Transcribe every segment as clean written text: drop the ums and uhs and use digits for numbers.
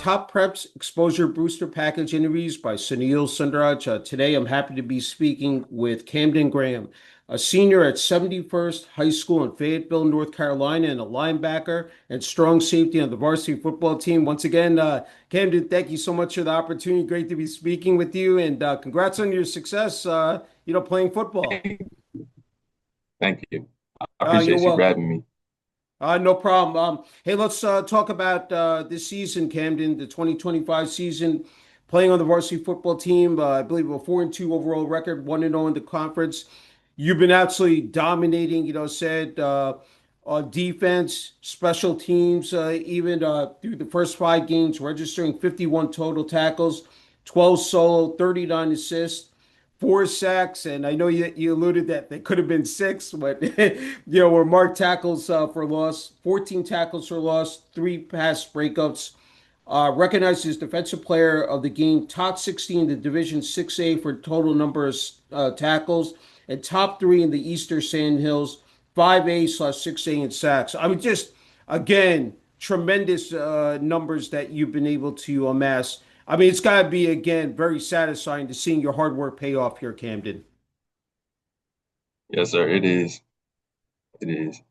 Top Preps Exposure Booster Package interviews by Sunil, Sunder. Today, I'm happy to be speaking with Camden Graham, a senior at 71st High School in Fayetteville, North Carolina, and a linebacker and strong safety on the varsity football team. Once again, Camden, thank you so much for the opportunity. Great to be speaking with you, and congrats on your success, playing football. Thank you. I You're appreciate you for welcome. having me. No problem. Hey, let's talk about this season, Camden, the 2025 season, playing on the varsity football team. I believe a 4-2 overall record, 1-0 in the conference. You've been absolutely dominating, said on defense, special teams, even through the first 5 games, registering 51 total tackles, 12 solo, 39 assists, 4 sacks, and I know you alluded that they could have been six, but were marked tackles for loss, 14 tackles for loss, 3 pass breakups. Recognized as defensive player of the game, top 16 in the Division 6A for total number of tackles, and top 3 in the Eastern Sand Hills, 5A/6A in sacks. I mean, just again, tremendous numbers that you've been able to amass. I mean, it's got to be, again, very satisfying to seeing your hard work pay off here, Camden. Yes, sir. It is. It is.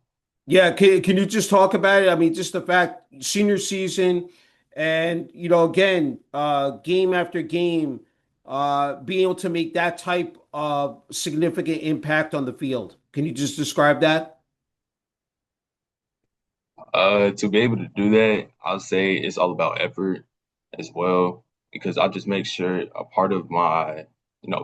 Yeah, can you just talk about it? I mean, just the fact senior season and, again, game after game, being able to make that type of significant impact on the field. Can you just describe that? To be able to do that, I'll say it's all about effort as well, because I just make sure a part of my,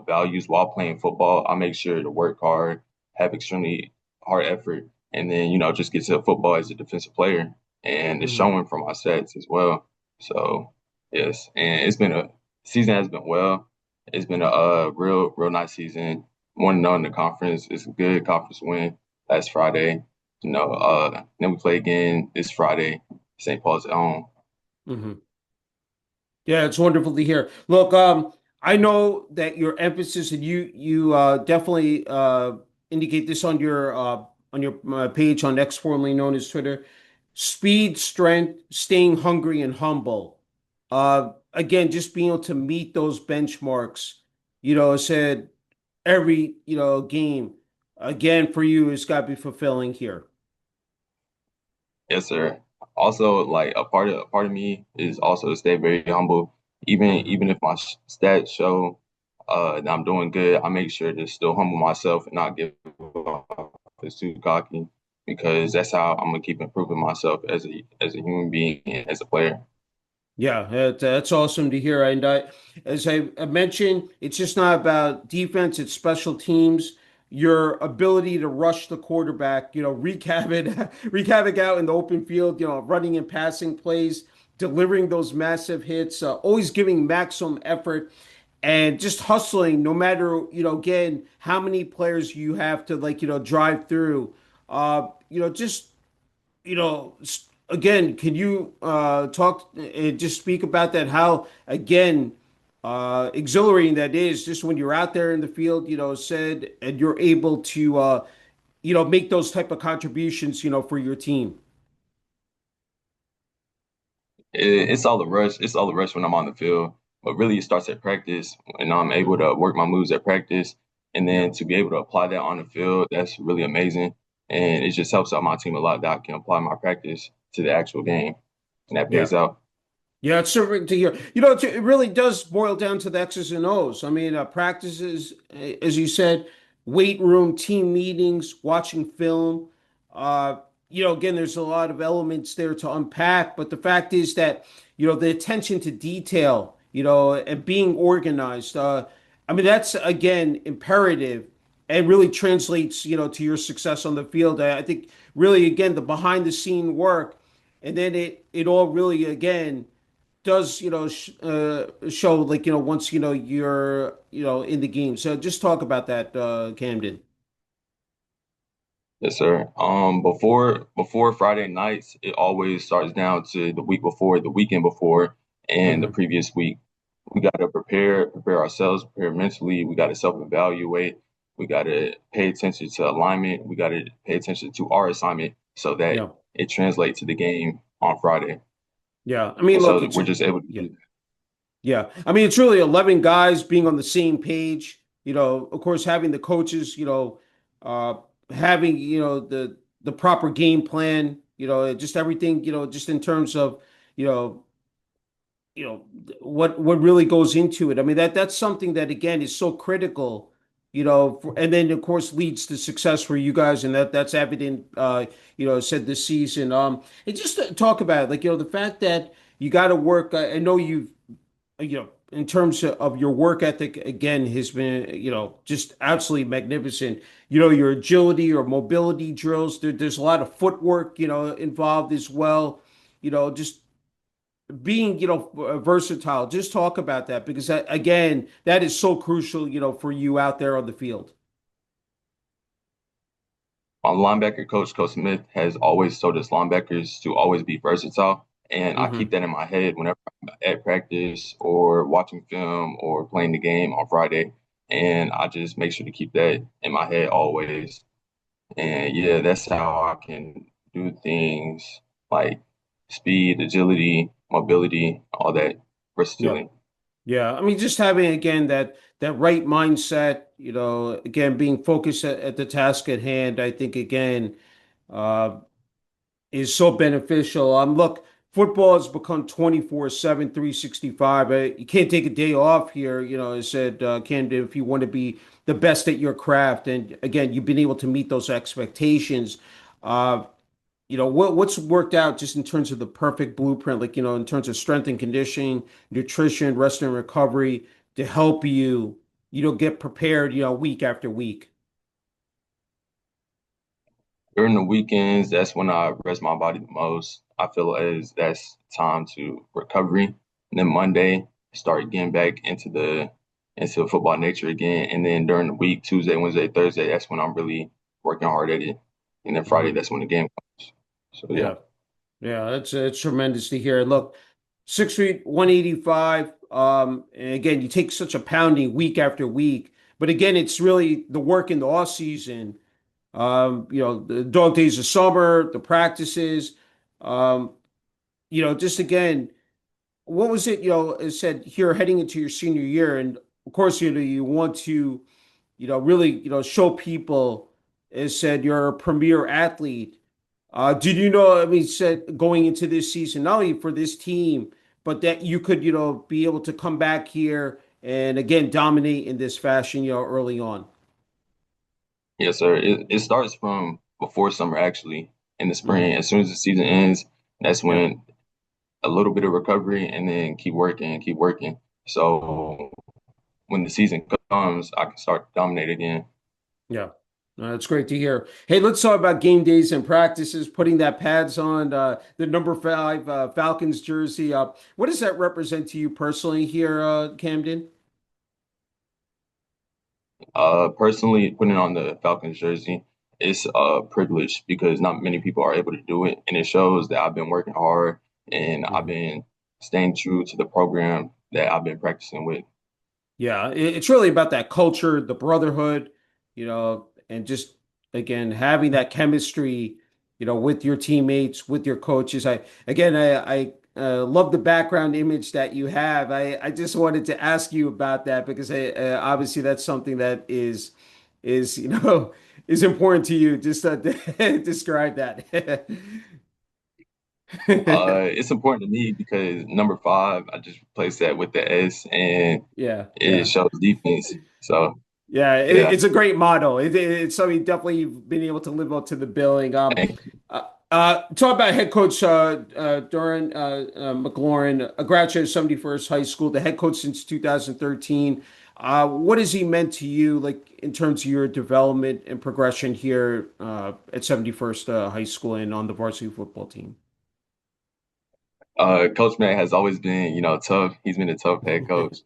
values while playing football, I make sure to work hard, have extremely hard effort, and then, just get to football as a defensive player. And it's Hmm. showing from my sets as well. So, yes, and it's been a season has been well. It's been a, real nice season. 1-0 in the conference. It's a good conference win last Friday. Then we play again this Friday, St. Paul's at home. Hmm. Yeah, it's wonderful to hear. Look, I know that your emphasis, and you definitely indicate this on your page on X, formerly known as Twitter. Speed, strength, staying hungry and humble. Again, just being able to meet those benchmarks. I said every game again for you has got to be fulfilling here. Yes, sir. Also, like a part of me is also to stay very humble. Even Hmm. even if my stats show that I'm doing good, I make sure to still humble myself and not get it's too cocky, because that's how I'm gonna keep improving myself as a human being and as a player. Yeah, that's awesome to hear. And as I mentioned, it's just not about defense, it's special teams. Your ability to rush the quarterback, wreak havoc, wreak havoc out in the open field, running and passing plays, delivering those massive hits, always giving maximum effort and just hustling no matter, again, how many players you have to like, drive through. Just again, can you talk and just speak about that? How, again, exhilarating that is just when you're out there in the field, said, and you're able to, make those type of contributions, for your team. It's all the rush. It's all the rush when I'm on the field, but really it starts at practice, and I'm able Hmm. to work my moves at practice, and Yeah. then to be able to apply that on the field, that's really amazing, and it just helps out my team a lot that I can apply my practice to the actual game, and that Yeah. pays out. Yeah, it's terrific to hear. It really does boil down to the X's and O's. I mean, practices, as you said, weight room, team meetings, watching film. Uh, again, there's a lot of elements there to unpack, but the fact is that, the attention to detail, and being organized. I mean, that's again imperative and really translates, to your success on the field. I think really, again, the behind the scene work, and then it all really again does show like once you're in the game. So just talk about that, Camden. Yes, sir. Before Friday nights, it always starts down to the week before, the weekend before, and the Hmm. previous week. We got to prepare ourselves, prepare mentally. We got to self-evaluate. We got to pay attention to alignment. We got to pay attention to our assignment so that Yeah. it translates to the game on Friday. Yeah. I mean, and look, so it's we're just able to yeah. do that. Yeah. I mean, it's really 11 guys being on the same page, of course, having the coaches, uh, having, the proper game plan, just everything, just in terms of, you know, what really goes into it. I mean, that's something that again is so critical, and then of course leads to success for you guys, and that's evident, said this season. And just to talk about it, like, the fact that you got to work. I know you've in terms of your work ethic, again, has been, just absolutely magnificent. Your agility, your mobility drills, there's a lot of footwork, involved as well. Just being, versatile. Just talk about that because again, that is so crucial, for you out there on the field. My linebacker coach, Coach Smith, has always told us linebackers to always be versatile. And I keep Hmm. that in my head whenever I'm at practice or watching film or playing the game on Friday. And I just make sure to keep that in my head always. And yeah, that's how I can do things like speed, agility, mobility, all that Yeah. versatility. Yeah. I mean, just having again that right mindset, again, being focused at the task at hand, I think again, uh, is so beneficial. Look, football has become 24/7, 365. You can't take a day off here, I said, Camden, if you want to be the best at your craft. And again, you've been able to meet those expectations. Uh, what's worked out just in terms of the perfect blueprint, like, in terms of strength and conditioning, nutrition, rest and recovery to help you, get prepared, week after week. During the weekends, that's when I rest my body the most. I feel as that's time to recovery. And then Monday, start getting back into football nature again. And then during the week, Tuesday, Wednesday, Thursday, that's when I'm really working hard at it. And then Friday, Mhm. that's when the game comes. So yeah. Yeah. Yeah, it's tremendous to hear. Look, 6 feet, 185. And again, you take such a pounding week after week. But again, it's really the work in the off season. The dog days of summer, the practices. Um, just again, what was it? It said here heading into your senior year, and of course, you want to, really, show people. It said you're a premier athlete. Did you know, I mean, said going into this season, not only for this team, but that you could, be able to come back here and again dominate in this fashion, early on. Yes, sir. It starts from before summer, actually, in the spring. Hmm. As soon as the season ends, that's Yeah, when a little bit of recovery and then keep working, keep working. So when the season comes, I can start to dominate again. yeah. That's great to hear. Hey, let's talk about game days and practices, putting that pads on, the number 5 Falcons jersey. What does that represent to you personally here, Camden? Personally, putting on the Falcons jersey is a privilege because not many people are able to do it, and it shows that I've been working hard and I've Mhm. been staying true to the program that I've been practicing with. Yeah, it's really about that culture, the brotherhood, and just again having that chemistry, with your teammates, with your coaches. I love the background image that you have. I just wanted to ask you about that because obviously that's something that is is important to you. Just describe that. It's important to me because number 5, I just replaced that with the S, and Yeah, it yeah. shows defense. So Yeah, yeah, it's a great motto. It's something definitely you've been able to live up to the billing. thank Talk about head coach Doran McLaurin, a graduate of 71st High School, the head coach since 2013. What has he meant to you, like in terms of your development and progression here at 71st High School and on the varsity football team? Coach Matt has always been, tough. He's been a tough head coach.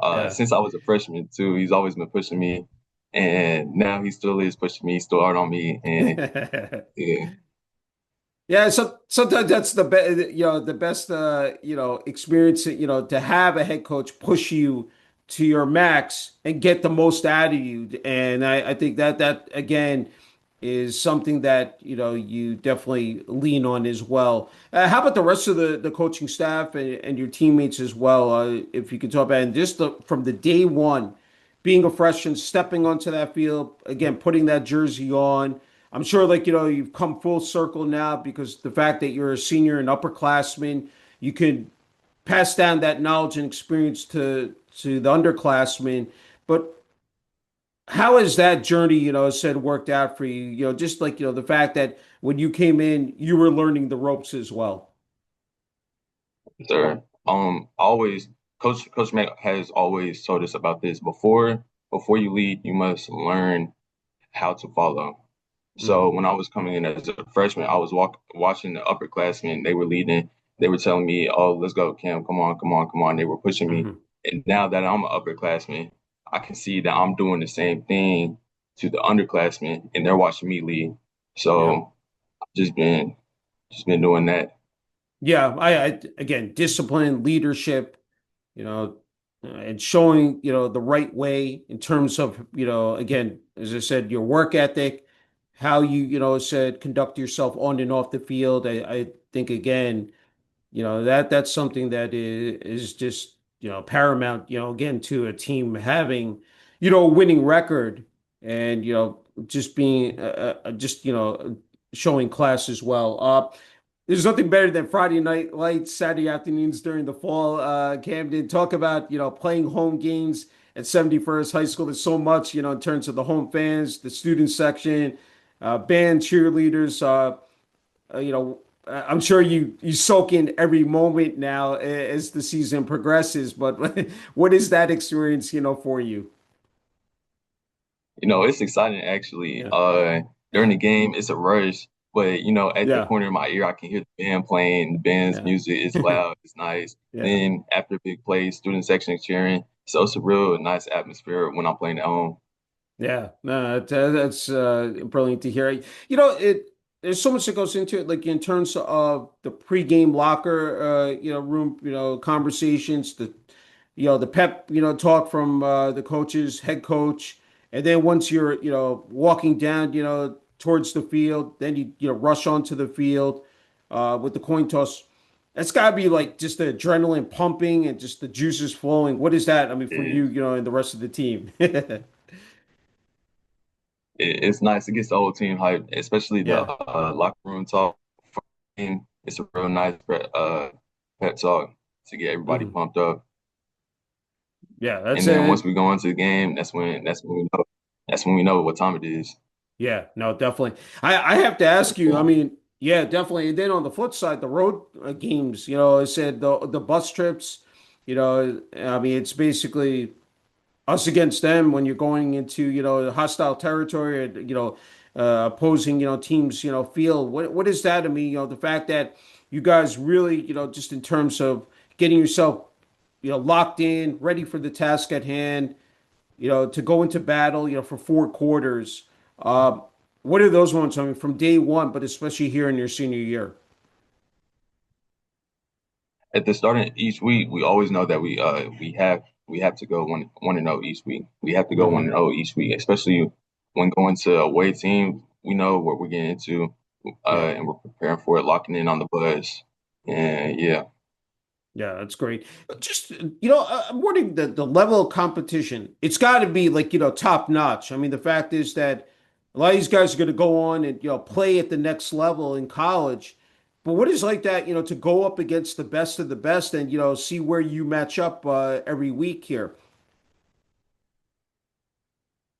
Yeah. Since I was a freshman too, he's always been pushing me, and now he still is pushing me, still hard on me, and yeah, Yeah, so sometimes that's the best, the best, experience, to have a head coach push you to your max and get the most out of you. And I think that again, is something that you definitely lean on as well. How about the rest of the coaching staff and your teammates as well? If you could talk about it, and just from the day one, being a freshman, stepping onto that field again, putting that jersey on. I'm sure, like you've come full circle now because the fact that you're a senior and upperclassman, you could pass down that knowledge and experience to the underclassmen. But how has that journey, said worked out for you? Just like, the fact that when you came in, you were learning the ropes as well. Sir, always Coach Mack has always told us about this. Before you lead, you must learn how to follow. So Hmm. when I was coming in as a freshman, I was watching the upperclassmen. They were leading. They were telling me, "Oh, let's go, Cam. Come on, come on, come on." They were pushing me. Hmm. And now that I'm an upperclassman, I can see that I'm doing the same thing to the underclassmen, and they're watching me lead. Yeah. So just been just been doing that. Yeah. I again, discipline, leadership, and showing, the right way in terms of, again, as I said, your work ethic, how you, said conduct yourself on and off the field. I think again, that's something that is just paramount, again, to a team having a winning record, and just being just showing class as well. There's nothing better than Friday night lights, Saturday afternoons during the fall. Camden, talk about playing home games at 71st High School. There's so much, in terms of the home fans, the student section, band, cheerleaders. I'm sure you soak in every moment now as the season progresses. But what is that experience, for you? It's exciting actually. Yeah, During the game, it's a rush, but at the yeah, corner of my ear, I can hear the band playing. The band's yeah, music is loud, it's nice. yeah. Then after big plays, student section is cheering. So it's a real nice atmosphere when I'm playing at home. Yeah, no, that's brilliant to hear. There's so much that goes into it, like in terms of the pregame locker, room, conversations, the pep, talk from the coaches, head coach, and then once you're, walking down, towards the field, then you rush onto the field, with the coin toss. That's got to be like just the adrenaline pumping and just the juices flowing. What is that? I mean, for you, It, and the rest of the team. it's nice. It gets the whole team hyped, especially the Yeah. locker room talk. For the game. It's a real nice pep talk to get everybody Mhm. pumped up. Yeah, that's And then once it. we go into the game, that's when we know what time it is. Yeah, no, definitely. I have to ask you. I mean, yeah, definitely. And then on the flip side, the road games. I said the bus trips. I mean, it's basically us against them when you're going into hostile territory, and opposing teams field. What is that? I mean, the fact that you guys really just in terms of getting yourself locked in, ready for the task at hand, to go into battle, for 4 quarters. Uh, what are those ones? I mean, from day one, but especially here in your senior year. At the start of each week, we always know that we have to go one and zero each week. We have to go one Hmm. and zero each week, especially when going to away team. We know what we're getting into, Yeah. and we're preparing for it, locking in on the bus. And yeah, Yeah, that's great. Just, I'm wondering the level of competition. It's got to be like, top notch. I mean, the fact is that a lot of these guys are going to go on and, play at the next level in college. But what is like that, to go up against the best of the best and, see where you match up every week here?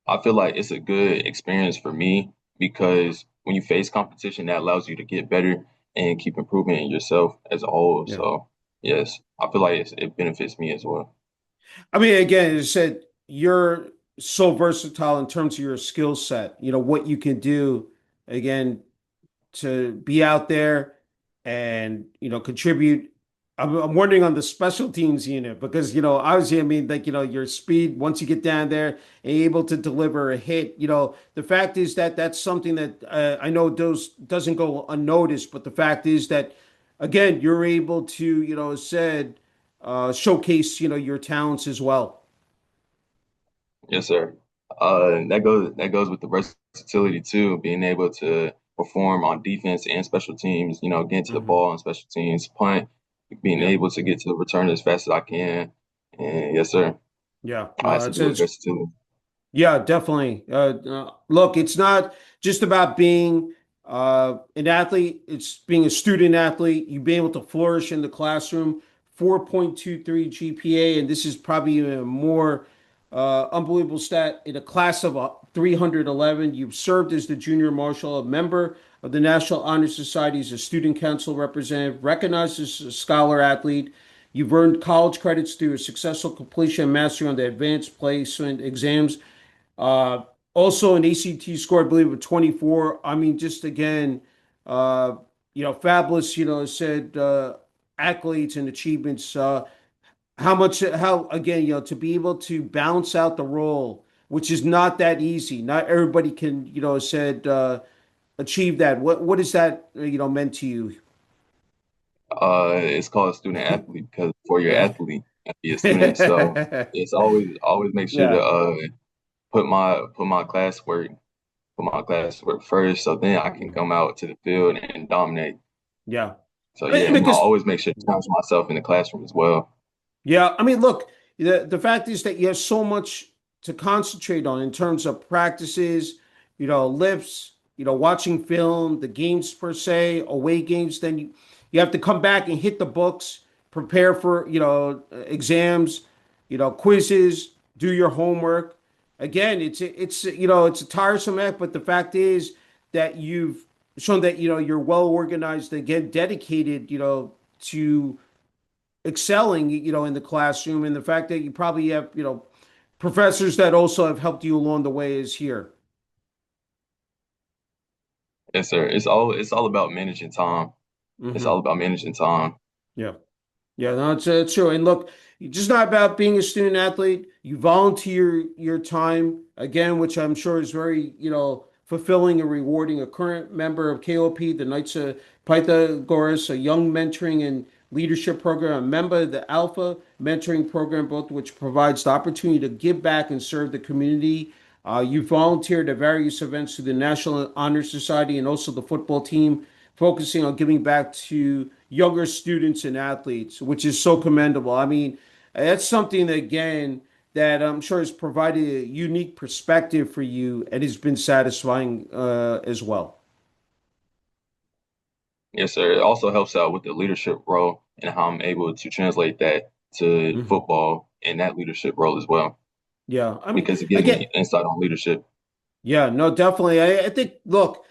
I feel like it's a good experience for me because when you face competition, that allows you to get better and keep improving in yourself as a whole. Yeah. So yes, I feel like it benefits me as well. I mean, again, as I said, you're so versatile in terms of your skill set, what you can do, again, to be out there and, contribute. I'm wondering on the special teams unit because, obviously, I mean, like, your speed, once you get down there and able to deliver a hit, the fact is that that's something that I know doesn't go unnoticed, but the fact is that, again, you're able to, showcase, your talents as well. Yes, sir. That goes with the versatility too, being able to perform on defense and special teams. Getting to the Hmm. ball on special teams, punt, being Yeah. able to get to the return as fast as I can. And yes, sir, Yeah. it has No, to do with it's versatility. yeah, definitely. Look, it's not just about being an athlete, it's being a student athlete. You be able to flourish in the classroom, 4.23 GPA, and this is probably even a more unbelievable stat. In a class of 311, you've served as the junior marshal, a member of the National Honor Society, as a student council representative, recognized as a scholar athlete. You've earned college credits through a successful completion and mastery on the advanced placement exams. Uh, Also an ACT score, I believe, of 24. I mean, just again, uh, fabulous, said accolades and achievements. How again, to be able to balance out the role, which is not that easy. Not everybody can, said achieve that. What is that, meant to you? It's called a student athlete because before you're an Yeah. athlete, you have to be a student. So it's always make sure to Yeah. put my classwork first, so then I can come out to the field and dominate. Yeah. So I yeah, mean, I because always make sure to challenge myself in the classroom as well. yeah, I mean, look, the fact is that you have so much to concentrate on in terms of practices, lifts, watching film, the games per se, away games. Then you have to come back and hit the books, prepare for, exams, quizzes, do your homework. Again, it's a tiresome act, but the fact is that you've shown that, you're well organized, again, dedicated, to excelling, in the classroom, and the fact that you probably have, professors that also have helped you along the way is here. Yes, sir. It's all about managing time. It's all Hmm. about managing time. Yeah. Yeah, no, it's true. And look, it's just not about being a student athlete. You volunteer your time again, which I'm sure is very, fulfilling and rewarding. A current member of KOP, the Knights of Pythagoras, a young mentoring and leadership program, a member of the Alpha mentoring program, both which provides the opportunity to give back and serve the community. You volunteered at various events through the National Honor Society and also the football team, focusing on giving back to younger students and athletes, which is so commendable. I mean, that's something that, again, that I'm sure has provided a unique perspective for you and has been satisfying as well. Yes, sir. It also helps out with the leadership role and how I'm able to translate that to Hmm. football and that leadership role as well, Yeah, I mean, because it gives again, me insight on leadership. yeah, no, definitely. I think, look,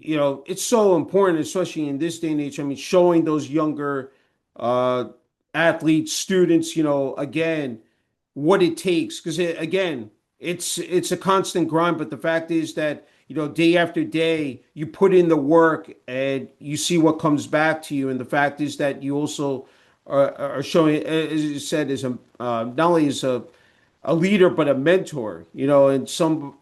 it's so important, especially in this day and age. I mean, showing those younger uh, athletes, students, again, what it takes. Because again, it's a constant grind. But the fact is that day after day, you put in the work and you see what comes back to you. And the fact is that you also are showing, as you said, as a not only as a leader but a mentor, and some,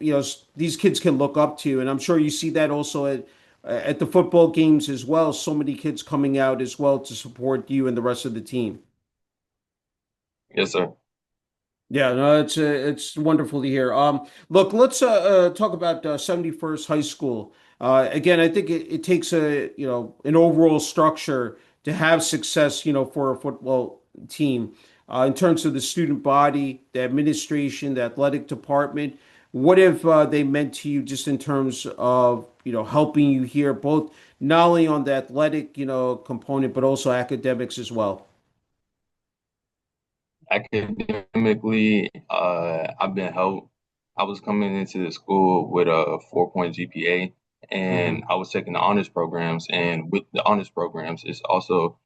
these kids can look up to, and I'm sure you see that also at the football games as well, so many kids coming out as well to support you and the rest of the team. Yes, sir. Yeah, no, it's wonderful to hear. Look, let's talk about 71st High School. Again, I think it takes an overall structure to have success, for a football team, in terms of the student body, the administration, the athletic department. What have they meant to you, just in terms of helping you here, both not only on the athletic component, but also academics as well? Academically, I've been helped. I was coming into the school with a 4 point GPA, and Hmm. I was taking the honors programs. And with the honors programs, it's also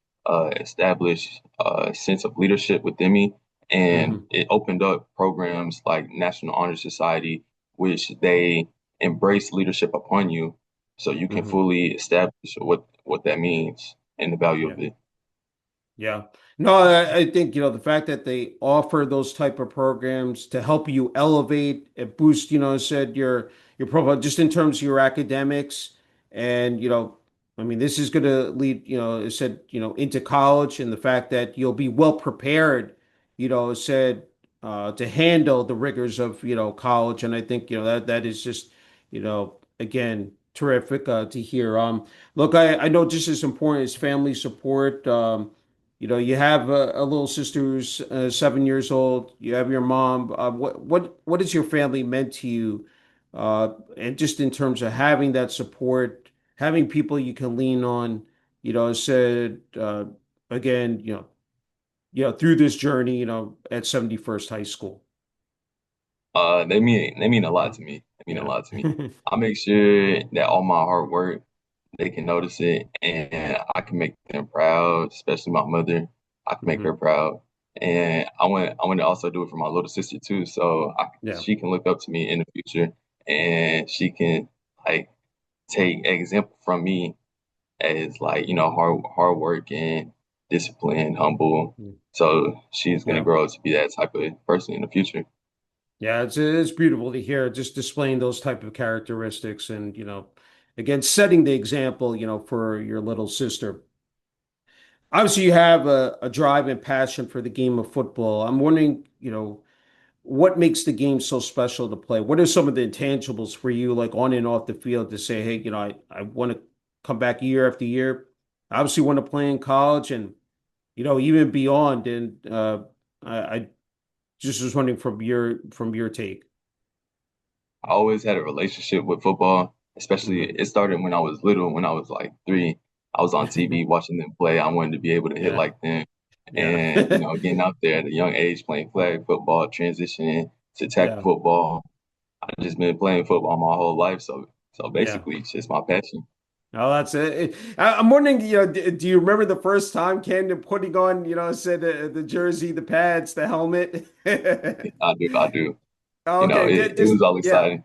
established a sense of leadership within me, and Hmm. it opened up programs like National Honor Society, which they embrace leadership upon you, so you can Hmm. fully establish what that means and the value Yeah. of it. Yeah. No, I think, the fact that they offer those type of programs to help you elevate and boost, said your profile just in terms of your academics. And, I mean, this is going to lead, it said, into college, and the fact that you'll be well prepared, said to handle the rigors of college, and I think that is just again terrific to hear. Look, I know just as important as family support. You have a little sister who's 7 years old. You have your mom. What has your family meant to you? And just in terms of having that support, having people you can lean on. Said again, through this journey, at 71st High School. They mean a lot to me. They mean a Yeah. lot to me. I make sure that all my hard work, they can notice it, and I can make them proud, especially my mother. I can make her Mhm. proud, and I want to also do it for my little sister too, so Yeah. she can look up to me in the future, and she can like take example from me as like hard work and disciplined, humble. So she's gonna Yeah. grow up to be that type of person in the future. Yeah. It's beautiful to hear just displaying those type of characteristics and, again, setting the example, for your little sister. Obviously, you have a drive and passion for the game of football. I'm wondering, what makes the game so special to play? What are some of the intangibles for you, like on and off the field, to say, hey, I want to come back year after year. I obviously want to play in college and, even beyond. And I just was wondering from your take. I always had a relationship with football, especially Hmm. it started when I was little, when I was like 3. I was on TV watching them play. I wanted to be able to hit Yeah, like them. yeah, And, getting out there at a young age, playing flag football, transitioning to tackle yeah, football. I've just been playing football my whole life. So yeah. basically it's just my passion. Oh, that's it. I'm wondering, do you remember the first time Camden putting on, said the jersey, the pads, the helmet? I do. Okay, It just was all yeah, exciting.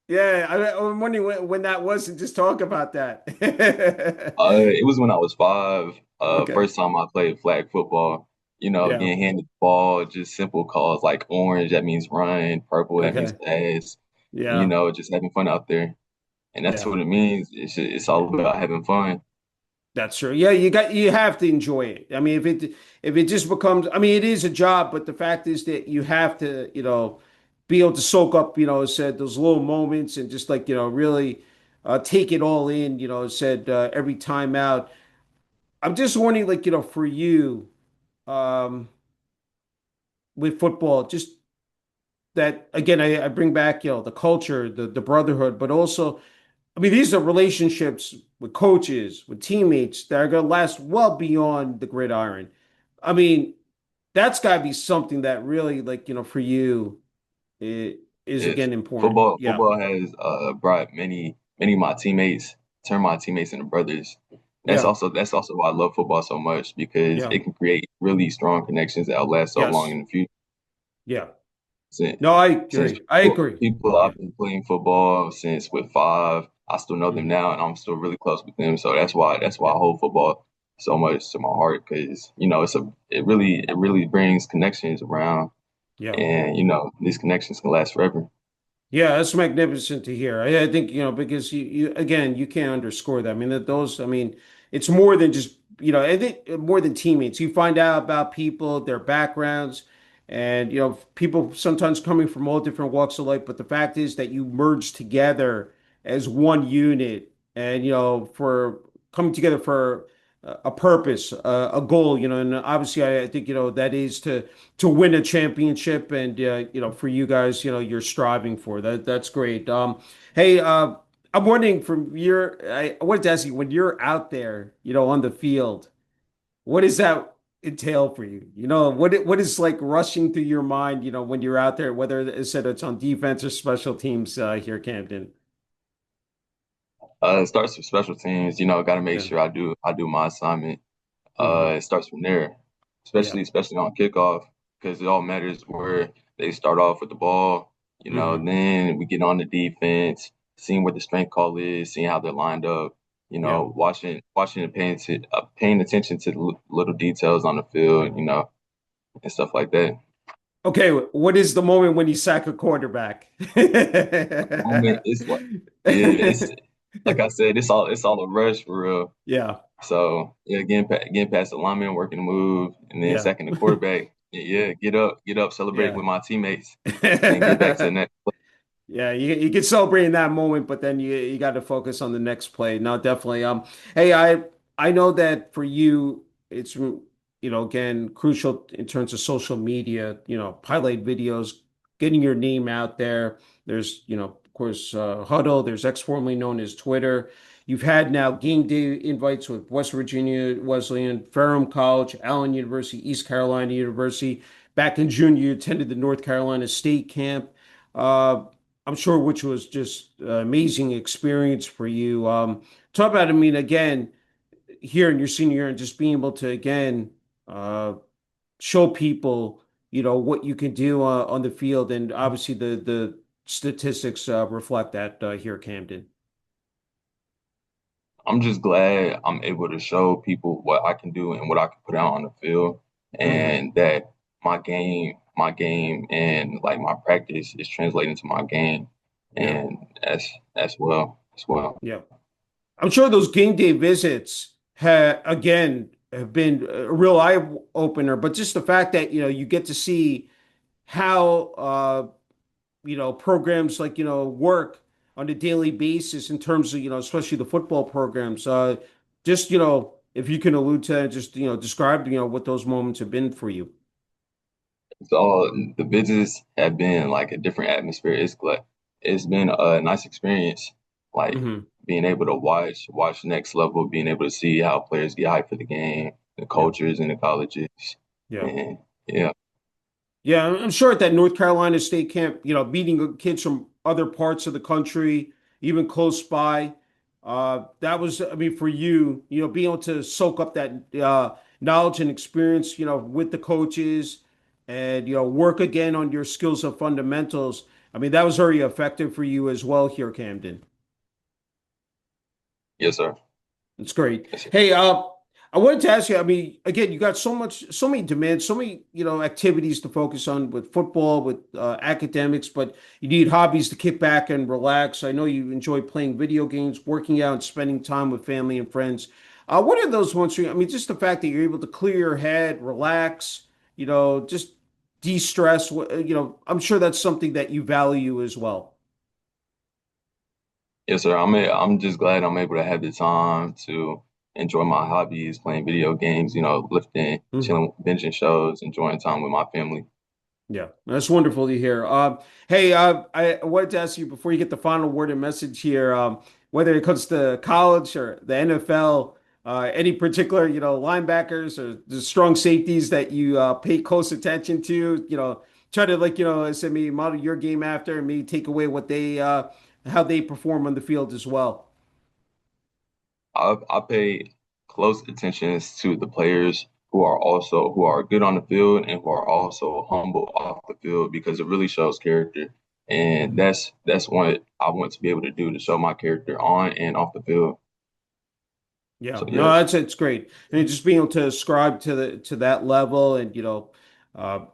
yeah. I'm wondering when that was, and just talk about that. It was when I was 5. Okay, First time I played flag football. yeah, Getting handed the ball, just simple calls like orange, that means run, purple, that means okay, pass. And, yeah, just having fun out there. And that's yeah. what it means. It's all about having fun. That's true. Yeah, you have to enjoy it. I mean, if it just becomes, I mean, it is a job, but the fact is that you have to, be able to soak up, said those little moments and just like, really take it all in, said every time out. I'm just wondering, like, for you, um, with football, just that again, I bring back, the culture, the brotherhood, but also, I mean, these are relationships with coaches, with teammates that are going to last well beyond the gridiron. I mean, that's got to be something that really, like, for you, it is It's again important. football. Yeah. Football has brought many of my teammates, turned my teammates into brothers. Yeah. That's also why I love football so much because Yeah. it can create really strong connections that will last so long Yes. in the future. Yeah. Since No, I since agree. I agree. people Yeah. I've been playing football since with 5, I still know them Mhm. now, and I'm still really close with them. So that's why Yeah. I hold football so much to my heart because it really brings connections around, Yeah. and these connections can last forever. Yeah, that's magnificent to hear. I think, because you again, you can't underscore that. I mean, I mean, it's more than just, I think more than teammates. You find out about people, their backgrounds, and, people sometimes coming from all different walks of life. But the fact is that you merge together as one unit and, for coming together for a purpose, a goal, and obviously I think, that is to win a championship and for you guys you're striving for that. That's great. Hey, I'm wondering from I wanted to ask you, when you're out there on the field, what does that entail for you? What is like rushing through your mind when you're out there, whether it's on defense or special teams here at Camden. It starts with special teams. Got to make Yeah. sure I do my assignment. Hmm. It starts from there, Yeah. especially on kickoff, because it all matters where they start off with the ball. Hmm. Then we get on the defense, seeing where the strength call is, seeing how they're lined up. Yeah. Watching and paying attention to the little details on the field. And stuff like that. Okay, what is the moment when you sack a quarterback? The moment it's like it's like I said, it's all a rush for real. Yeah, So yeah, getting past the lineman, working the move, and then yeah. sacking the quarterback. yeah, get up, celebrate Yeah. with my teammates, and then get back to the next. Yeah, you can celebrate in that moment, but then you got to focus on the next play. No, definitely. Hey, I know that for you, it's again crucial in terms of social media. Highlight videos, getting your name out there. There's of course, Huddle. There's formerly known as Twitter. You've had now game day invites with West Virginia Wesleyan, Ferrum College, Allen University, East Carolina University. Back in June, you attended the North Carolina State camp. Uh, I'm sure which was just an amazing experience for you. Talk about, I mean, again, here in your senior year and just being able to, again, uh, show people, what you can do on the field. And obviously the statistics reflect that here at Camden. I'm just glad I'm able to show people what I can do and what I can put out on the field, Hmm. and that my game, and like my practice is translating to my game, Yeah. and as well. Yeah. I'm sure those game day visits have been a real eye opener, but just the fact that, you get to see how programs like, work on a daily basis in terms of, especially the football programs. Just, if you can allude to just, describe, what those moments have been for you. So the visits have been like a different atmosphere. It's been a nice experience, like Hmm. being able to watch next level, being able to see how players get hyped for the game, the Yeah. cultures in the colleges, Yeah. and yeah. Yeah. I'm sure at that North Carolina State camp, meeting kids from other parts of the country, even close by, that was, I mean, for you, being able to soak up that knowledge and experience, with the coaches and, work again on your skills and fundamentals. I mean, that was very effective for you as well here, Camden. Yes, sir. It's great. Yes, sir. Hey, I wanted to ask you, I mean, again, you got so many demands, so many, activities to focus on with football, with academics, but you need hobbies to kick back and relax. I know you enjoy playing video games, working out, and spending time with family and friends. What are those ones for you? I mean, just the fact that you're able to clear your head, relax, just de-stress, I'm sure that's something that you value as well. Yes, sir. I'm just glad I'm able to have the time to enjoy my hobbies, playing video games, lifting, Mhm. chilling, binging shows, enjoying time with my family. Yeah, that's wonderful to hear. Hey, I wanted to ask you before you get the final word and message here, whether it comes to college or the NFL, any particular, linebackers or the strong safeties that you pay close attention to, try to like, I said, maybe model your game after and maybe take away what how they perform on the field as well. I pay close attention to the players who are good on the field and who are also humble off the field, because it really shows character. And Mhm. that's what I want to be able to do, to show my character on and off the field. Yeah, So no, yes, it's great. And just being able to ascribe to the to that level and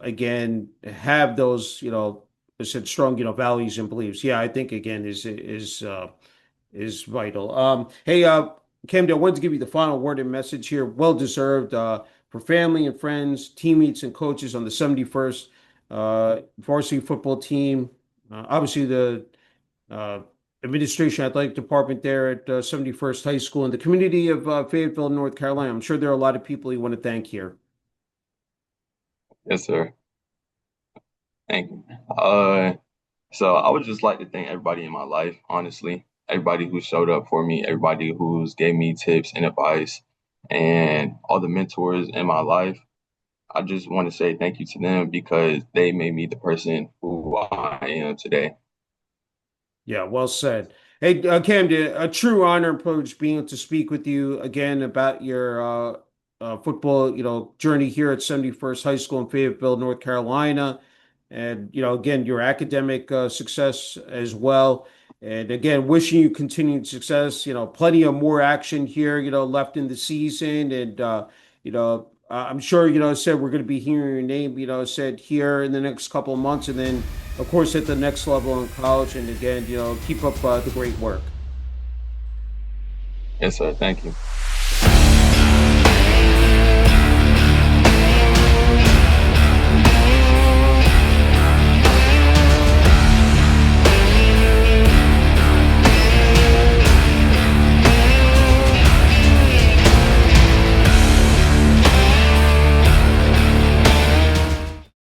again have those, I said strong, values and beliefs. Yeah, I think again is vital. Hey, Camden, I wanted to give you the final word and message here. Well deserved for family and friends, teammates and coaches on the 71st varsity football team. Obviously the uh, administration athletic department there at 71st High School in the community of Fayetteville, North Carolina. I'm sure there are a lot of people you want to thank here. yes, sir. Thank you. So I would just like to thank everybody in my life, honestly. Everybody who showed up for me, everybody who's gave me tips and advice, and all the mentors in my life. I just want to say thank you to them, because they made me the person who I am today. Yeah, well said. Hey, Camden, a true honor and privilege being able to speak with you again about your football, journey here at 71st High School in Fayetteville, North Carolina, and again your academic success as well. And again, wishing you continued success. Plenty of more action here, left in the season, and I'm sure said we're going to be hearing your name, said here in the next couple of months, and then of course, at the next level in college. And again, keep up the great work. Yes, sir. Thank you.